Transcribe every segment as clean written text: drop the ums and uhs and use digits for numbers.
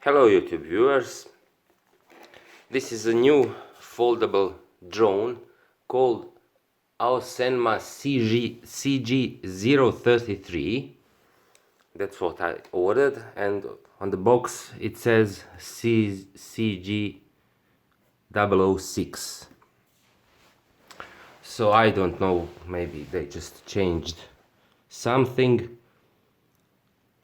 Hello YouTube viewers, this is a new foldable drone called AOSENMA CG033. That's what I ordered, and on the box it says CG006. So I don't know, maybe they just changed something.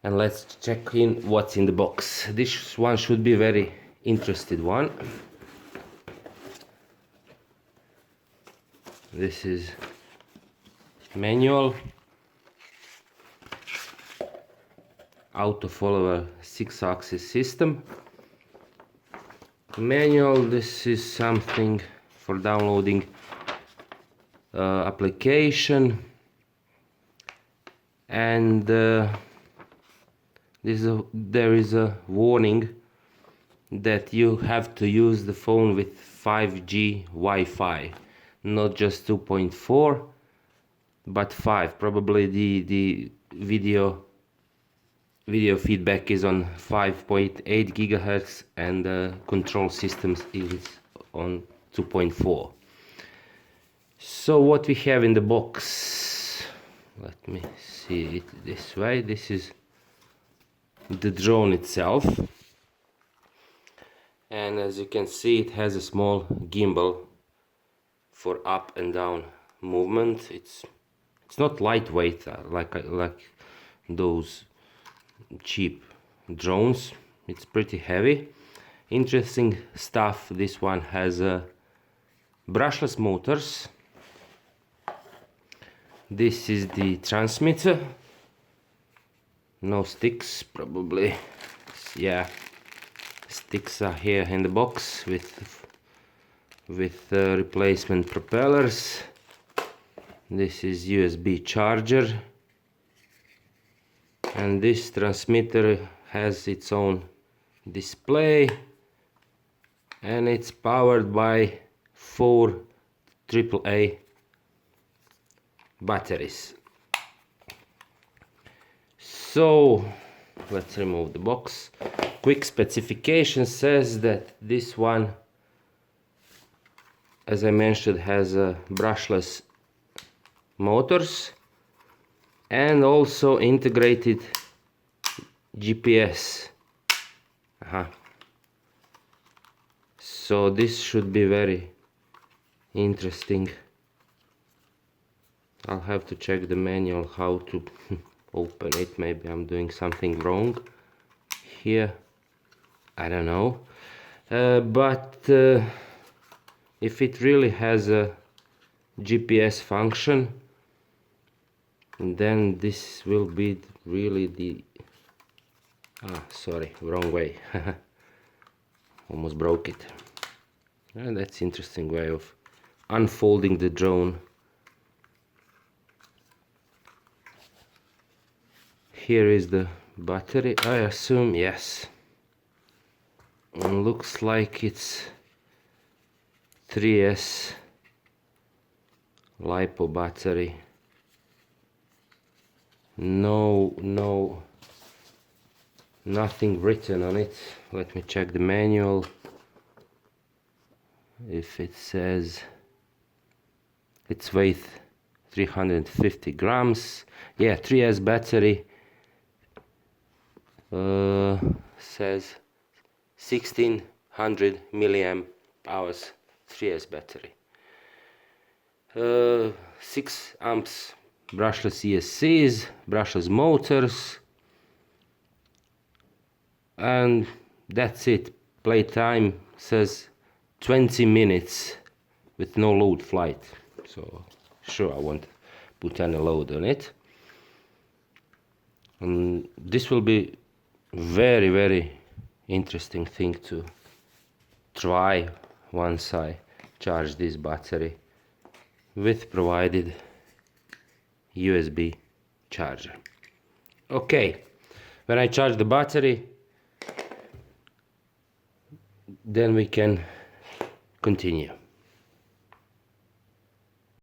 And let's check in what's in the box. This one should be a very interesting one. This is manual, auto follower 6-axis system. Manual, this is something for downloading application, and there is a warning that you have to use the phone with 5G Wi-Fi, not just 2.4 but 5. Probably the video feedback is on 5.8 GHz and the control systems is on 2.4. So what we have in the box, let me see it this way. This is the drone itself, and as you can see it has a small gimbal for up and down movement. It's not lightweight like those cheap drones. It's pretty heavy. Interesting stuff. This one has brushless motors. This is the transmitter. No sticks, probably. Yeah, sticks are here in the box with replacement propellers. This is USB charger, and this transmitter has its own display, and it's powered by 4 AAA batteries. So let's remove the box. Quick specification says that this one, as I mentioned, has brushless motors and also integrated GPS. So this should be very interesting. I'll have to check the manual how to open it. Maybe I'm doing something wrong here, I don't know, but if it really has a GPS function, then this will be really the sorry, wrong way. Almost broke it. That's interesting way of unfolding the drone. Here is the battery, I assume. Yes, and looks like it's 3S LiPo battery. Nothing written on it. Let me check the manual if it says its weight 350 grams. Yeah, 3S battery. Says 1600 milliamp hours 3S battery. 6 amps brushless ESCs, brushless motors, and that's it. Playtime says 20 minutes with no load flight, so sure I won't put any load on it. And this will be very interesting thing to try once I charge this battery with provided USB charger. Okay, when I charge the battery, then we can continue.